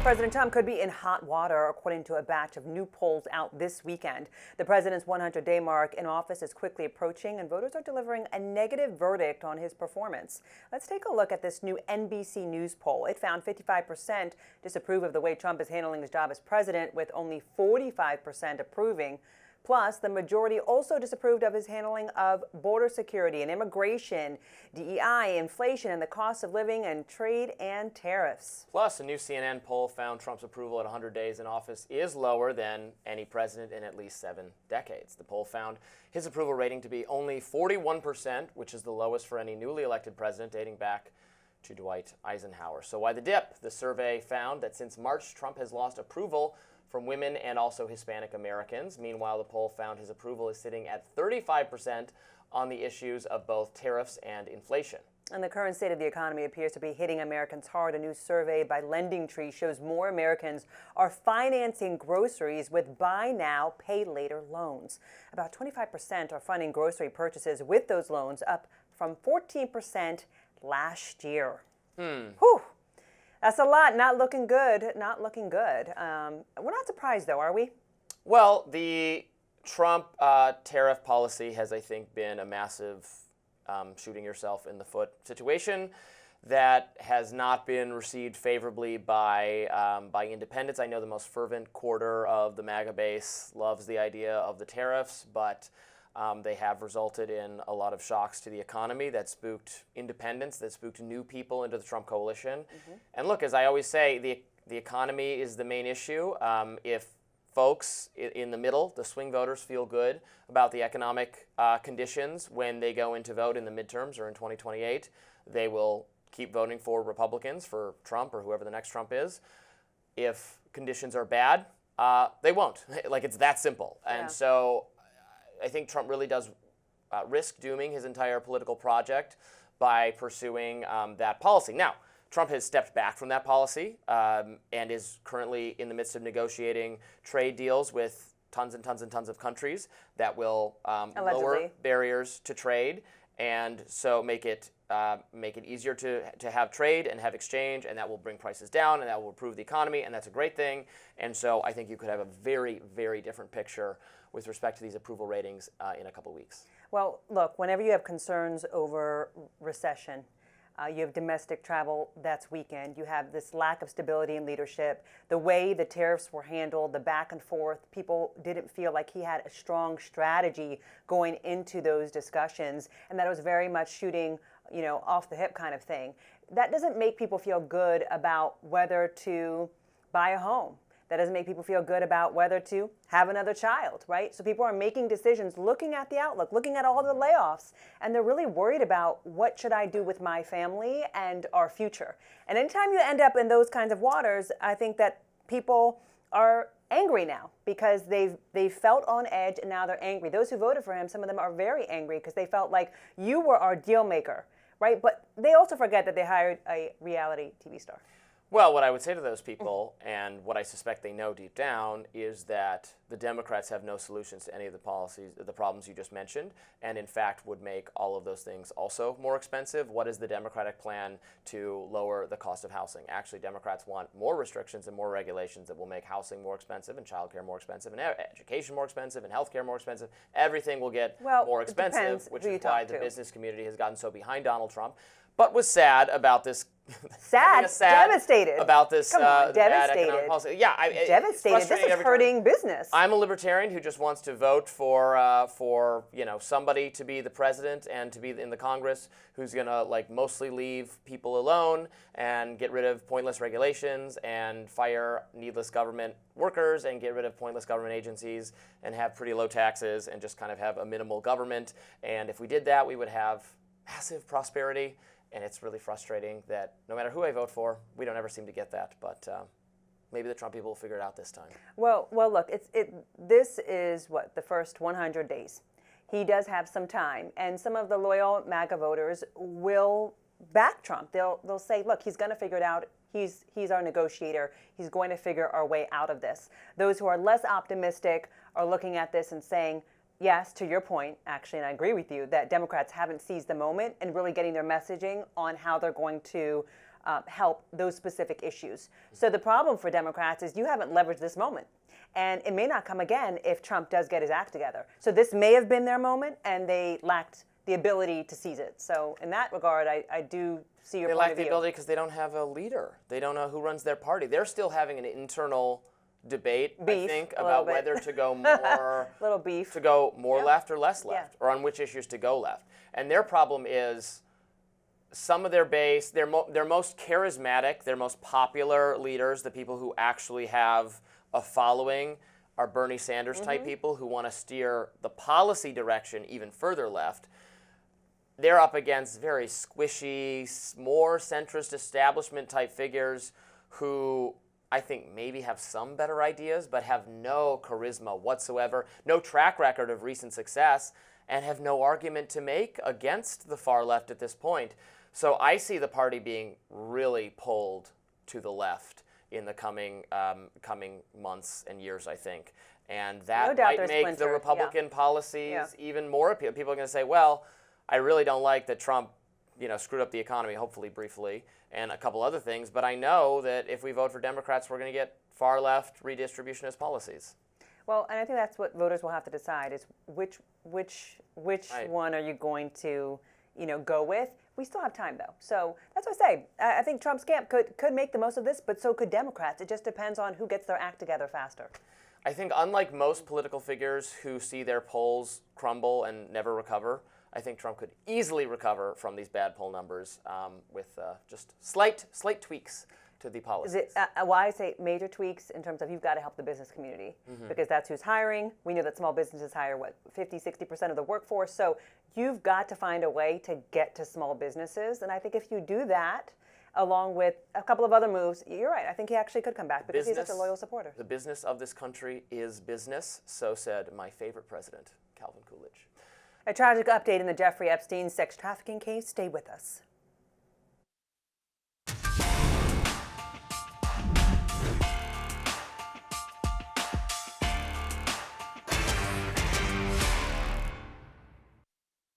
President Trump could be in hot water, according to a batch of new polls out this weekend. The president's 100-day mark in office is quickly approaching, and voters are delivering a negative verdict on his performance. Let's take a look at this new NBC News poll. It found 55% disapprove of the way Trump is handling his job as president, with only 45% approving. Plus, the majority also disapproved of his handling of border security and immigration, DEI, inflation, and the cost of living, and trade and tariffs. Plus, a new CNN poll found Trump's approval at 100 days in office is lower than any president in at least 7 decades. The poll found his approval rating to be only 41%, which is the lowest for any newly elected president dating back to Dwight Eisenhower. So why the dip? The survey found that since March, Trump has lost approval from women and also Hispanic Americans. Meanwhile, the poll found his approval is sitting at 35% on the issues of both tariffs and inflation. And the current state of the economy appears to be hitting Americans hard. A new survey by LendingTree shows more Americans are financing groceries with buy now, pay later loans. About 25% are funding grocery purchases with those loans, up from 14% last year. Whew. That's a lot. Not looking good. Not looking good. We're not surprised, though, are we? Well, the Trump tariff policy has, I think, been a massive shooting yourself in the foot situation that has not been received favorably by independents. I know the most fervent quarter of the MAGA base loves the idea of the tariffs, but they have resulted in a lot of shocks to the economy that spooked independents, that spooked new people into the Trump coalition. And look, as I always say, the economy is the main issue. If folks in the middle, the swing voters, feel good about the economic conditions when they go in to vote in the midterms or in 2028, they will keep voting for Republicans, for Trump or whoever the next Trump is. If conditions are bad, they won't. Like, it's that simple. Yeah. And so I think Trump really does risk dooming his entire political project by pursuing that policy. Now, Trump has stepped back from that policy and is currently in the midst of negotiating trade deals with tons and tons and tons of countries that will lower barriers to trade, and so make it easier to have trade and have exchange, and that will bring prices down, and that will improve the economy, and that's a great thing. And so I think you could have a very, very different picture with respect to these approval ratings in a couple weeks. Well, look, whenever you have concerns over recession, you have domestic travel that's weakened. You have this lack of stability in leadership. The way the tariffs were handled, the back and forth, people didn't feel like he had a strong strategy going into those discussions, and that it was very much shooting, off the hip kind of thing. That doesn't make people feel good about whether to buy a home. That doesn't make people feel good about whether to have another child, right? So people are making decisions, looking at the outlook, looking at all the layoffs, and they're really worried about what should I do with my family and our future. And anytime you end up in those kinds of waters, I think that people are angry now because they've felt on edge, and now they're angry. Those who voted for him, some of them are very angry because they felt like you were our deal maker, right? But they also forget that they hired a reality TV star. Well, what I would say to those people, and what I suspect they know deep down, is that the Democrats have no solutions to any of the policies, the problems you just mentioned, and in fact would make all of those things also more expensive. What is the Democratic plan to lower the cost of housing? Actually, Democrats want more restrictions and more regulations that will make housing more expensive, and childcare more expensive, and education more expensive, and healthcare more expensive. Everything will get more expensive, which is why the business community has gotten so behind Donald Trump, but was sad about this. Devastated about this devastated. bad economic policy. Yeah, devastated. This is hurting business. I'm a libertarian who just wants to vote for somebody to be the president and to be in the Congress who's gonna mostly leave people alone and get rid of pointless regulations and fire needless government workers and get rid of pointless government agencies and have pretty low taxes and just kind of have a minimal government. And if we did that, we would have massive prosperity. And it's really frustrating that no matter who I vote for, we don't ever seem to get that. But maybe the Trump people will figure it out this time. Well, look, this is the first 100 days. He does have some time, and some of the loyal MAGA voters will back Trump. They'll say, look, he's going to figure it out. He's our negotiator. He's going to figure our way out of this. Those who are less optimistic are looking at this and saying, yes, to your point, actually, and I agree with you, that Democrats haven't seized the moment and really getting their messaging on how they're going to help those specific issues. So the problem for Democrats is you haven't leveraged this moment. And it may not come again if Trump does get his act together. So this may have been their moment, and they lacked the ability to seize it. So in that regard, I do see your point of view. They lack the ability because they don't have a leader. They don't know who runs their party. They're still having an internal debate, I think, about whether to go more little beef. to go more left or less left, or on which issues to go left. And their problem is some of their base, their most charismatic, their most popular leaders, the people who actually have a following, are Bernie Sanders type people who want to steer the policy direction even further left. They're up against very squishy, more centrist establishment type figures who I think maybe have some better ideas, but have no charisma whatsoever, no track record of recent success, and have no argument to make against the far left at this point. So I see the party being really pulled to the left in the coming months and years, I think. And that might make the Republican policies even more appealing. People are going to say, well, I really don't like that Trump, screwed up the economy, hopefully briefly, and a couple other things, but I know that if we vote for Democrats, we're going to get far left redistributionist policies. Well, and I think that's what voters will have to decide is which one are you going to, go with. We still have time, though. So that's what I say. I think Trump's camp could make the most of this, but so could Democrats. It just depends on who gets their act together faster. I think unlike most political figures who see their polls crumble and never recover, I think Trump could easily recover from these bad poll numbers with just slight tweaks to the policies. Is it, why I say major tweaks in terms of you've got to help the business community because that's who's hiring. We know that small businesses hire, 50-60% of the workforce. So you've got to find a way to get to small businesses. And I think if you do that, along with a couple of other moves, you're right. I think he actually could come back because he's such a loyal supporter. The business of this country is business, so said my favorite president, Calvin Coolidge. A tragic update in the Jeffrey Epstein sex trafficking case. Stay with us.